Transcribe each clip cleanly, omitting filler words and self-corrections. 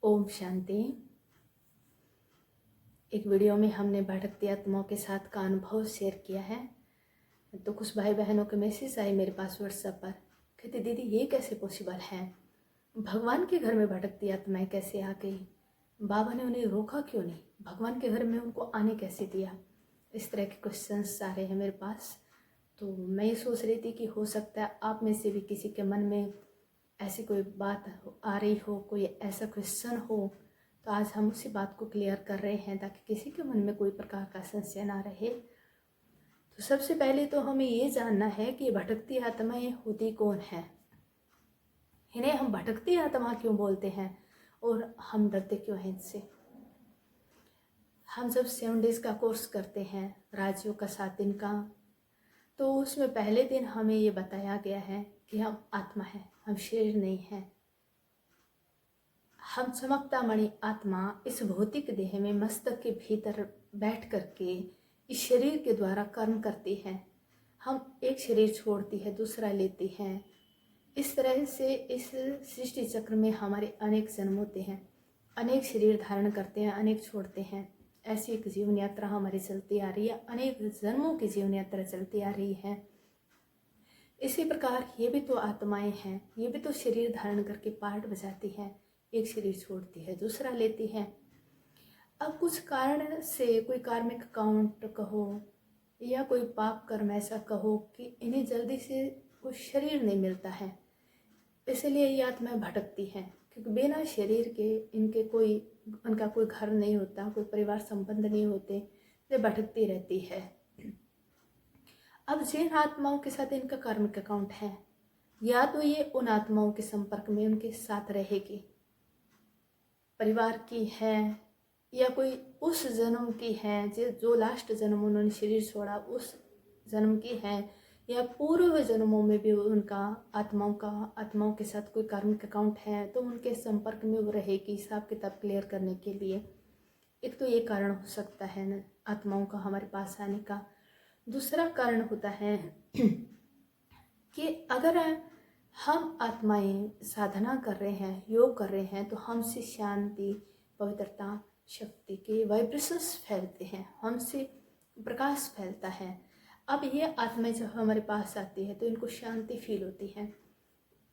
ओम शांति। एक वीडियो में हमने भटकती आत्माओं के साथ का अनुभव शेयर किया है। तो कुछ भाई बहनों के मैसेज आए मेरे पास व्हाट्सएप पर, कहते दीदी ये कैसे पॉसिबल है, भगवान के घर में भटकती आत्माएं कैसे आ गई, बाबा ने उन्हें रोका क्यों नहीं, भगवान के घर में उनको आने कैसे दिया। इस तरह के क्वेश्चंस आ रहे हैं मेरे पास। तो मैं ये सोच रही थी कि हो सकता है आप में से भी किसी के मन में ऐसी कोई बात आ रही हो, कोई ऐसा क्वेश्चन हो, तो आज हम उसी बात को क्लियर कर रहे हैं ताकि किसी के मन में कोई प्रकार का संशय ना रहे। तो सबसे पहले तो हमें ये जानना है कि भटकती आत्माएं होती कौन है, इन्हें हम भटकती आत्मा क्यों बोलते हैं और हम डरते क्यों हैं इनसे। हम जब 7 डेज का कोर्स करते हैं, राजियों का 7 दिन का, तो उसमें पहले दिन हमें ये बताया गया है कि हम आत्मा हैं, हम शरीर नहीं हैं। हम चमकता मणि आत्मा इस भौतिक देह में मस्तक के भीतर बैठ करके इस शरीर के द्वारा कर्म करती है। हम एक शरीर छोड़ती है, दूसरा लेती हैं। इस तरह से इस सृष्टि चक्र में हमारे अनेक जन्म होते हैं, अनेक शरीर धारण करते हैं, अनेक छोड़ते हैं। ऐसी एक जीवन यात्रा हमारी चलती आ रही है, अनेक जन्मों की जीवन यात्रा चलती आ रही है। इसी प्रकार ये भी तो आत्माएं हैं, ये भी तो शरीर धारण करके पार्ट बजाती हैं, एक शरीर छोड़ती है, दूसरा लेती है। अब कुछ कारण से कोई कार्मिक अकाउंट कहो या कोई पाप कर्म ऐसा कहो कि इन्हें जल्दी से कोई शरीर नहीं मिलता है, इसलिए ये आत्माएं भटकती हैं। क्योंकि बिना शरीर के उनका कोई घर नहीं होता, कोई परिवार संबंध नहीं होते, ये भटकती रहती है। अब जिन आत्माओं के साथ इनका कार्मिक अकाउंट है, या तो ये उन आत्माओं के संपर्क में उनके साथ रहेगी, परिवार की है, या कोई उस जन्म की है जो लास्ट जन्म उन्होंने शरीर छोड़ा उस जन्म की है, या पूर्व जन्मों में भी उनका आत्माओं के साथ कोई कार्मिक अकाउंट है, तो उनके संपर्क में वो रहेगी हिसाब किताब क्लियर करने के लिए। एक तो ये कारण हो सकता है न आत्माओं का हमारे पास आने का। दूसरा कारण होता है कि अगर हम आत्माएं साधना कर रहे हैं, योग कर रहे हैं, तो हमसे शांति, पवित्रता, शक्ति के वाइब्रेशंस फैलते हैं, हमसे प्रकाश फैलता है। अब ये आत्माएं जब हमारे पास आती है तो इनको शांति फील होती है,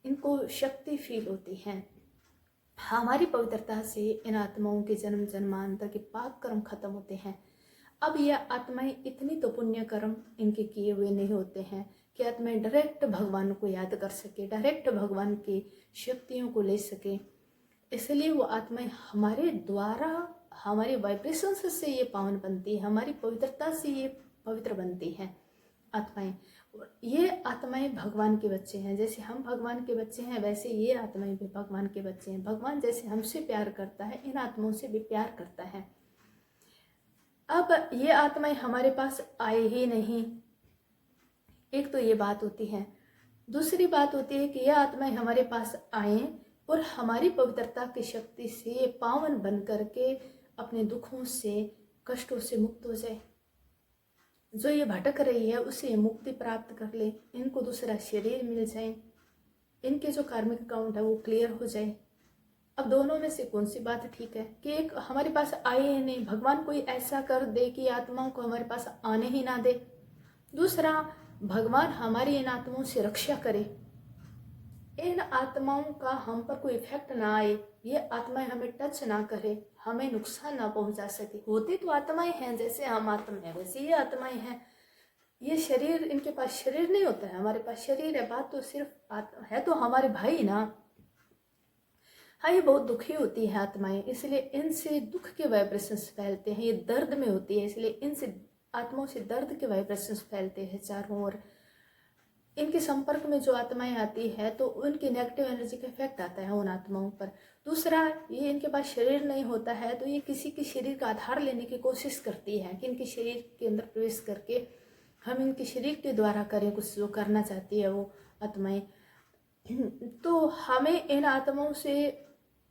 इनको शक्ति फील होती है। हमारी पवित्रता से इन आत्माओं के जन्म जन्मांतर के पाप कर्म खत्म होते हैं। अब ये आत्माएं इतनी तो पुण्य कर्म इनके किए हुए नहीं होते हैं कि आत्माएं डायरेक्ट भगवान को याद कर सके, डायरेक्ट भगवान की शक्तियों को ले सके। इसलिए वो आत्माएं हमारे द्वारा, हमारे वाइब्रेशंस से ये पावन बनती है, हमारी पवित्रता से ये पवित्र बनती हैं आत्माएं। ये आत्माएं भगवान के बच्चे हैं। जैसे हम भगवान के बच्चे हैं, वैसे ये आत्माएं भी भगवान के बच्चे हैं। भगवान जैसे हमसे प्यार करता है, इन आत्माओं से भी प्यार करता है। अब ये आत्माएं हमारे पास आए ही नहीं, एक तो ये बात होती है। दूसरी बात होती है कि ये आत्माएं हमारे पास आए और हमारी पवित्रता की शक्ति से पावन बन करके अपने दुखों से, कष्टों से मुक्त हो जाए। जो ये भटक रही है उसे ये मुक्ति प्राप्त कर ले, इनको दूसरा शरीर मिल जाए, इनके जो कार्मिक अकाउंट है वो क्लियर हो जाए। अब दोनों में से कौन सी बात ठीक है कि एक हमारे पास आए ही नहीं, भगवान कोई ऐसा कर दे कि आत्माओं को हमारे पास आने ही ना दे। दूसरा, भगवान हमारी इन आत्माओं से रक्षा करे, इन आत्माओं का हम पर कोई इफेक्ट ना आए, ये आत्माएं हमें टच ना करे, हमें नुकसान ना पहुंचा सके। होती तो आत्माएं हैं, जैसे हम आत्मा है वैसे ये आत्माएं हैं। ये शरीर, इनके पास शरीर नहीं होता है, हमारे पास शरीर है। बात तो सिर्फ है तो हमारे भाई ना। हाँ, ये बहुत दुखी होती है आत्माएं, इसलिए इनसे दुख के वाइब्रेशंस फैलते हैं। ये दर्द में होती है, इसलिए इनसे आत्माओं से दर्द के वाइब्रेशंस फैलते हैं चारों ओर। इनके संपर्क में जो आत्माएं आती है तो उनकी नेगेटिव एनर्जी का इफेक्ट आता है उन आत्माओं पर। दूसरा, ये इनके पास शरीर नहीं होता है तो ये किसी के शरीर का आधार लेने की कोशिश करती है कि इनके शरीर के अंदर प्रवेश करके हम इनके शरीर के द्वारा करें कुछ, जो करना चाहती है वो आत्माएं। तो हमें इन आत्माओं से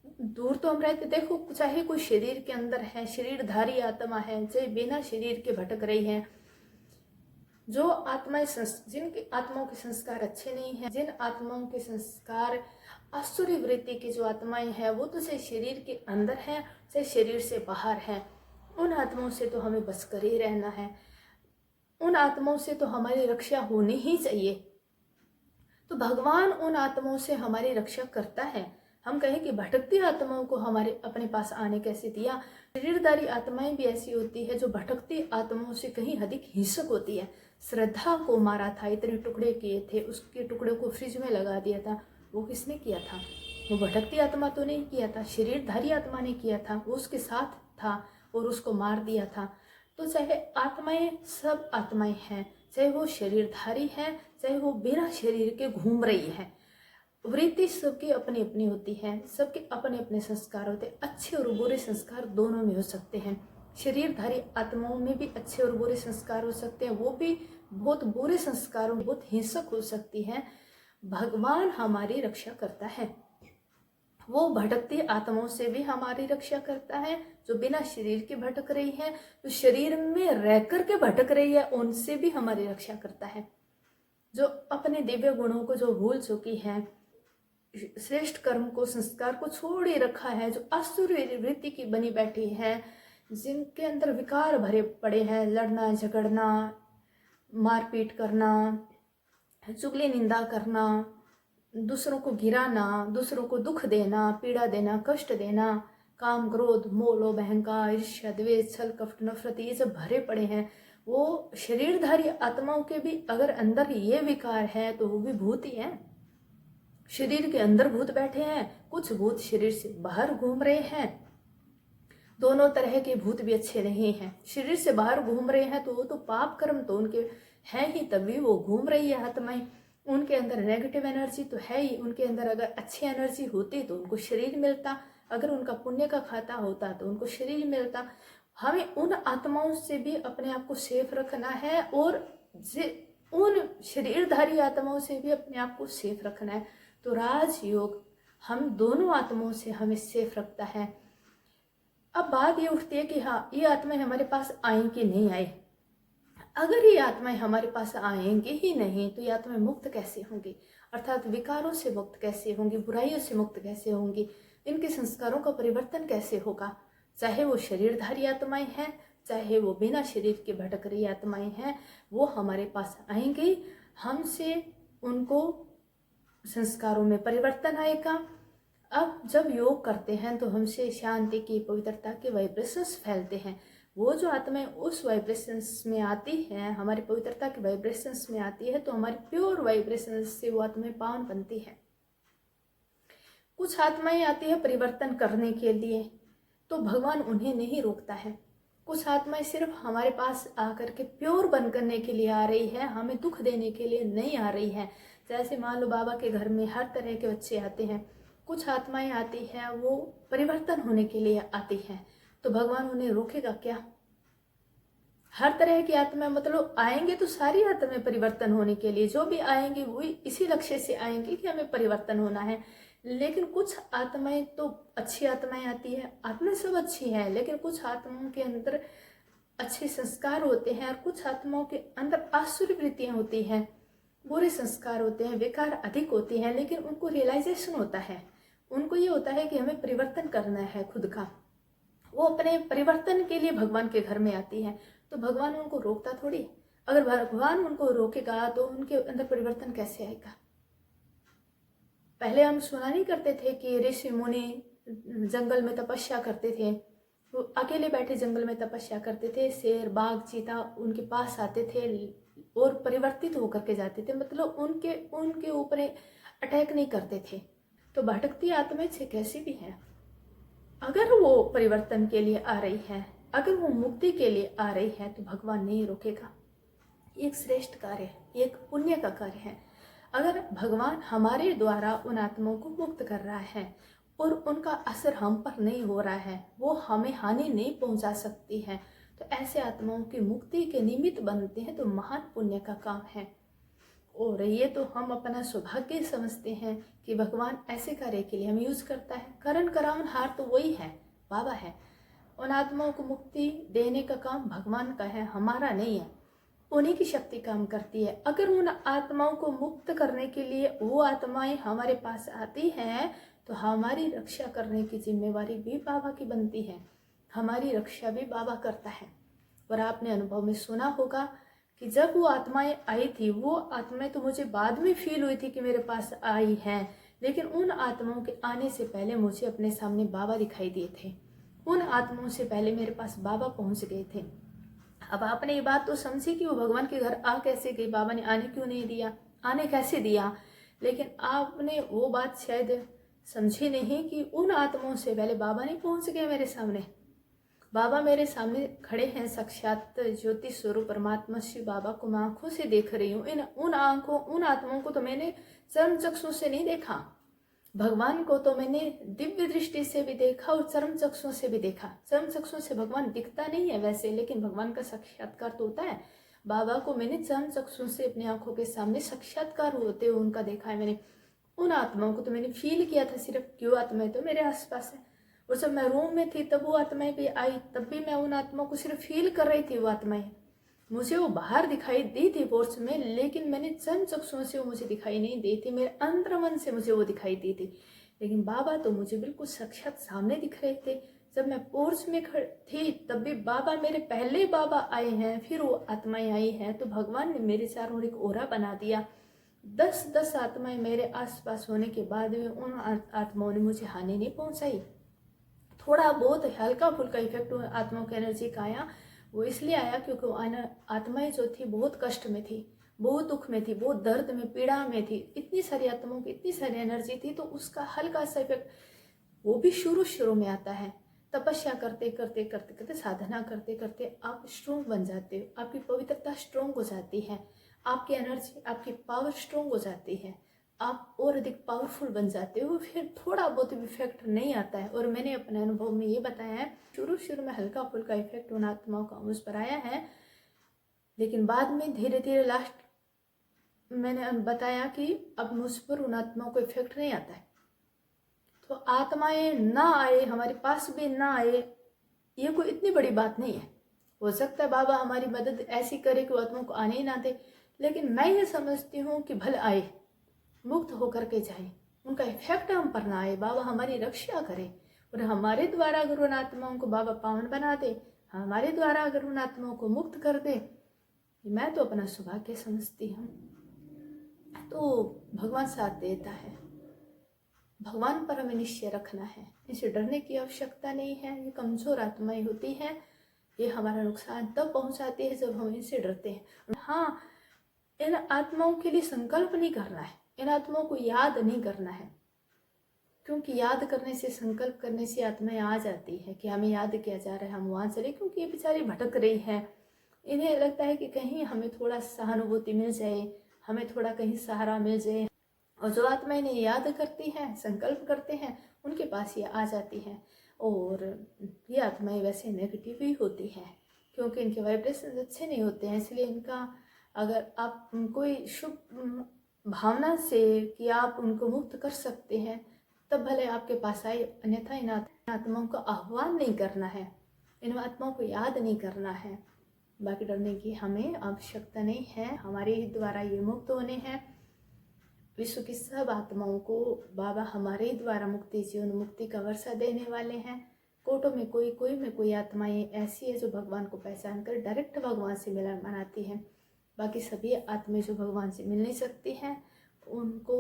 दूर तो हम रहते। देखो, चाहे कोई शरीर के अंदर है, शरीरधारी आत्मा है, चाहे बिना शरीर के भटक रही है, जो आत्माएं जिनकी आत्माओं के संस्कार अच्छे नहीं हैं, जिन आत्माओं के संस्कार आसुरी वृत्ति की जो आत्माएं हैं वो तो चाहे शरीर के अंदर हैं चाहे शरीर से बाहर हैं, उन आत्माओं से तो हमें बच कर ही रहना है। उन आत्माओं से तो हमारी रक्षा होनी ही चाहिए। तो भगवान उन आत्माओं से हमारी रक्षा करता है। हम कहें कि भटकती आत्माओं को हमारे अपने पास आने कैसे दिया। शरीरधारी आत्माएं भी ऐसी होती है जो भटकती आत्माओं से कहीं अधिक हिंसक होती है। श्रद्धा को मारा था, इतने टुकड़े किए थे, उसके टुकड़े को फ्रिज में लगा दिया था, वो किसने किया था? वो भटकती आत्मा तो नहीं किया था, शरीरधारी आत्मा ने किया था। वो उसके साथ था और उसको मार दिया था। तो चाहे आत्माएं सब आत्माएं हैं, चाहे वो शरीरधारी है चाहे वो बिना शरीर के घूम रही है, वृत्ति सबकी अपनी अपनी होती है, सबके अपने अपने संस्कार होते हैं। अच्छे और बुरे संस्कार दोनों में हो सकते हैं। शरीरधारी आत्माओं में भी अच्छे और बुरे संस्कार हो सकते हैं, वो भी बहुत बुरे संस्कारों में बहुत हिंसक हो सकती हैं। भगवान हमारी रक्षा करता है। वो भटकती आत्माओं से भी हमारी रक्षा करता है, जो बिना शरीर के भटक रही है, जो शरीर में रह कर के भटक रही है, उनसे भी हमारी रक्षा करता है। जो अपने दिव्य गुणों को जो भूल चुकी है, श्रेष्ठ कर्म को संस्कार को छोड़ ही रखा है, जो आसुरी वृत्ति की बनी बैठी है, जिनके अंदर विकार भरे पड़े हैं, लड़ना झगड़ना, मारपीट करना, चुगली निंदा करना, दूसरों को गिराना, दूसरों को दुख देना, पीड़ा देना, कष्ट देना, काम क्रोध मोह लोभ अहंकार ईर्ष्या द्वेष छल कपट नफरत, ये सब भरे पड़े हैं। वो शरीरधारी आत्माओं के भी अगर अंदर ये विकार है तो वो भी भूत ही है। शरीर के अंदर भूत बैठे हैं, कुछ भूत शरीर से बाहर घूम रहे हैं। दोनों तरह के भूत भी अच्छे नहीं हैं। शरीर से बाहर घूम रहे हैं तो वो तो पाप कर्म तो उनके हैं ही, तभी वो घूम रही है आत्माएं। उनके अंदर नेगेटिव एनर्जी तो है ही। उनके अंदर अगर अच्छी एनर्जी होती तो उनको शरीर मिलता, अगर उनका पुण्य का खाता होता तो उनको शरीर मिलता। हमें उन आत्माओं से भी अपने आप को सेफ रखना है और उन शरीरधारी आत्माओं से भी अपने आप को सेफ रखना है। तो राजयोग हम दोनों आत्माओं से हमें सेफ रखता है। अब बात ये उठती है कि हाँ, ये आत्माएं हमारे पास आए कि नहीं आए। अगर ये आत्माएं हमारे पास आएंगे ही नहीं तो ये आत्माएं मुक्त कैसे होंगी, अर्थात विकारों से मुक्त कैसे होंगी, बुराइयों से मुक्त कैसे होंगी, इनके संस्कारों का परिवर्तन कैसे होगा। चाहे वो शरीरधारी आत्माएं हैं चाहे वो बिना शरीर के भटक रही आत्माएं हैं, वो हमारे पास आएंगी, हमसे उनको संस्कारों में परिवर्तन आएगा। अब जब योग करते हैं तो हमसे शांति की पवित्रता के वाइब्रेशंस फैलते हैं। वो जो आत्माएं उस वाइब्रेशंस में आती हैं, हमारी पवित्रता के वाइब्रेशंस में आती है, तो हमारी प्योर वाइब्रेशंस से वो आत्माएं पावन बनती है। कुछ आत्माएं आती है परिवर्तन करने के लिए, तो भगवान उन्हें नहीं रोकता है। कुछ आत्माएं सिर्फ हमारे पास आकर के प्योर बन करने के लिए आ रही है, हमें दुख देने के लिए नहीं आ रही है। जैसे मान लो बाबा के घर में हर तरह के बच्चे आते हैं, कुछ आत्माएं आती हैं वो परिवर्तन होने के लिए आती हैं, तो भगवान उन्हें रोकेगा क्या? हर तरह की आत्माएं मतलब आएंगे तो सारी आत्माएं परिवर्तन होने के लिए, जो भी आएंगे वो इसी लक्ष्य से आएंगे कि हमें परिवर्तन होना है। लेकिन कुछ आत्माएं तो अच्छी आत्माएं आती है, आत्माएं सब अच्छी हैं, लेकिन कुछ आत्माओं के अंदर अच्छे संस्कार होते हैं और कुछ आत्माओं के अंदर आसुरी वृत्तियां होती हैं, बुरे संस्कार होते हैं, विकार अधिक होते हैं, लेकिन उनको रियलाइजेशन होता है, उनको ये होता है कि हमें परिवर्तन करना है खुद का। वो अपने परिवर्तन के लिए भगवान के घर में आती है, तो भगवान उनको रोकता थोड़ी। अगर भगवान उनको रोकेगा तो उनके अंदर परिवर्तन कैसे आएगा? पहले हम सुना नहीं करते थे कि ऋषि मुनि जंगल में तपस्या करते थे, वो अकेले बैठे जंगल में तपस्या करते थे, शेर बाघ चीता उनके पास आते थे और परिवर्तित होकर के जाते थे, मतलब उनके ऊपर अटैक नहीं करते थे। तो भटकती आत्माएं से कैसी भी हैं, अगर वो परिवर्तन के लिए आ रही है, अगर वो मुक्ति के लिए आ रही है, तो भगवान नहीं रोकेगा। एक श्रेष्ठ कार्य है, एक पुण्य का कार्य है। अगर भगवान हमारे द्वारा उन आत्माओं को मुक्त कर रहा है और उनका असर हम पर नहीं हो रहा है, वो हमें हानि नहीं पहुंचा सकती है, तो ऐसे आत्माओं की मुक्ति के निमित्त बनते हैं, तो महान पुण्य का काम है। और ये तो हम अपना सौभाग्य समझते हैं कि भगवान ऐसे कार्य के लिए हम यूज करता है। करण करावन हार तो वही है, बाबा है। उन आत्माओं को मुक्ति देने का काम भगवान का है, हमारा नहीं है। उन्हीं की शक्ति काम करती है। अगर उन आत्माओं को मुक्त करने के लिए वो आत्माएं हमारे पास आती हैं तो हमारी रक्षा करने की जिम्मेवारी भी बाबा की बनती है, हमारी रक्षा भी बाबा करता है। और आपने अनुभव में सुना होगा कि जब वो आत्माएं आई थी, वो आत्माएं तो मुझे बाद में फील हुई थी कि मेरे पास आई हैं, लेकिन उन आत्माओं के आने से पहले मुझे अपने सामने बाबा दिखाई दिए थे। उन आत्माओं से पहले मेरे पास बाबा पहुंच गए थे। अब आपने ये बात तो समझी कि वो भगवान के घर आ कैसे गई, बाबा ने आने क्यों नहीं दिया, आने कैसे दिया, लेकिन आपने वो बात शायद समझी नहीं कि उन आत्माओं से पहले बाबा नहीं पहुंच गए मेरे सामने। बाबा मेरे सामने खड़े हैं, साक्षात ज्योति स्वरूप परमात्मा श्री बाबा को मैं आंखों से देख रही हूँ। उन आत्माओं को तो मैंने चर्म चक्षु से नहीं देखा, भगवान को तो मैंने दिव्य दृष्टि से भी देखा और चर्म चक्षु से भी देखा। चर्म चक्षु से भगवान दिखता नहीं है वैसे, लेकिन भगवान का साक्षात्कार तो होता है। बाबा को मैंने चर्म चक्षु से अपनी आंखों के सामने साक्षात्कार होते हुए उनका देखा है मैंने। उन आत्माओं को तो मैंने फील किया था सिर्फ, क्यों आत्माएं तो मेरे आसपास है। और जब मैं रूम में थी तब वो आत्माएं भी आई, तब भी मैं उन आत्माओं को सिर्फ फील कर रही थी। वो आत्माएं मुझे वो बाहर दिखाई दी थी फोर्स में, लेकिन मैंने चंद चक्षुओं से वो मुझे दिखाई नहीं दी थी, मेरे अंतर मन से मुझे वो दिखाई दी थी। लेकिन बाबा तो मुझे बिल्कुल साक्षात सामने दिख रहे थे। जब मैं पोर्च में थी तब भी बाबा मेरे पहले बाबा आए हैं, फिर वो आत्माएं आई हैं। तो भगवान ने मेरे चारों ओर एक ओरा बना दिया। 10-10 आत्माएं मेरे आसपास होने के बाद भी उन आत्माओं ने मुझे हानि नहीं पहुंचाई। थोड़ा बहुत हल्का फुल्का इफेक्ट आत्माओं की एनर्जी का आया, वो इसलिए आया क्योंकि वो आत्माएं जो थी बहुत कष्ट में थी, बहुत दुख में थी, बहुत दर्द में, पीड़ा में थी। इतनी सारी आत्माओं की इतनी सारी एनर्जी थी, तो उसका हल्का सा इफेक्ट वो भी शुरू में आता है। तपस्या करते करते करते करते, साधना करते करते आप स्ट्रोंग बन जाते हो, आपकी पवित्रता स्ट्रोंग हो जाती है, आपकी एनर्जी, आपकी पावर स्ट्रोंग हो जाती है, आप और अधिक पावरफुल बन जाते हो। फिर थोड़ा बहुत इफेक्ट नहीं आता है। और मैंने अपने अनुभव में ये बताया है, शुरू में हल्का फुल्का इफेक्ट उन आत्माओं का मुझ पर आया है, लेकिन बाद में धीरे धीरे लास्ट मैंने बताया कि अब मुझ पर उन आत्माओं को इफेक्ट नहीं आता है। तो आत्माएं ना आए, हमारे पास भी ना आए, ये कोई इतनी बड़ी बात नहीं है। हो सकता है बाबा हमारी मदद ऐसी करे कि वो आत्माओं को आने ही ना दे, लेकिन मैं ये समझती हूँ कि भले आए, मुक्त होकर के जाए, उनका इफेक्ट हम पर ना आए, बाबा हमारी रक्षा करे। और हमारे द्वारा अगर उन आत्माओं को बाबा पावन बना दे, हमारे द्वारा अगर उन आत्माओं को मुक्त कर दे, मैं तो अपना सौभाग्य समझती हूँ। तो भगवान साथ देता है, भगवान पर हमें निश्चय रखना है, इसे डरने की आवश्यकता नहीं है। ये कमजोर आत्माएं होती हैं, ये हमारा नुकसान तब पहुंचाती है जब हम इनसे डरते हैं। हाँ, इन आत्माओं के लिए संकल्प नहीं करना है, इन आत्माओं को याद नहीं करना है, क्योंकि याद करने से, संकल्प करने से आत्माएं आ जाती है कि हमें याद किया जा रहा है, हम वहाँ चले, क्योंकि ये बेचारी भटक रही है। इन्हें लगता है कि कहीं हमें थोड़ा सहानुभूति मिल जाए, हमें थोड़ा कहीं सहारा मिल जाए। और जो आत्माएं इन्हें याद करती हैं, संकल्प करते हैं, उनके पास ये आ जाती हैं। और ये आत्माएं वैसे नेगेटिव ही होती हैं, क्योंकि इनके वाइब्रेशन अच्छे नहीं होते हैं। इसलिए इनका, अगर आप कोई शुभ भावना से कि आप उनको मुक्त कर सकते हैं, तब भले आपके पास आए, अन्यथा इन आत्माओं का आह्वान नहीं करना है, इन आत्माओं को याद नहीं करना है। बाकी डरने की हमें आवश्यकता नहीं है, हमारे ही द्वारा ये मुक्त होने हैं। विश्व की सब आत्माओं को बाबा हमारे ही द्वारा मुक्ति, जीवन मुक्ति का वर्षा देने वाले हैं। कोटों में कोई आत्माएं ऐसी है जो भगवान को पहचान कर डायरेक्ट भगवान से मिलन मनाती हैं। बाकी सभी आत्माएं जो भगवान से मिल नहीं सकती हैं, उनको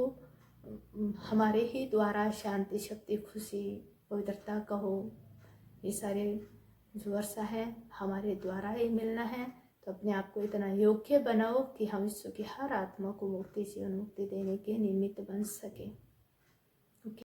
हमारे ही द्वारा शांति, शक्ति, खुशी, पवित्रता कहो, ये सारे जो वर्षा है हमारे द्वारा ही मिलना है। तो अपने आप को इतना योग्य बनाओ कि हम विश्व की हर आत्मा को मुक्ति, जीवन मुक्ति देने के निमित्त बन सके।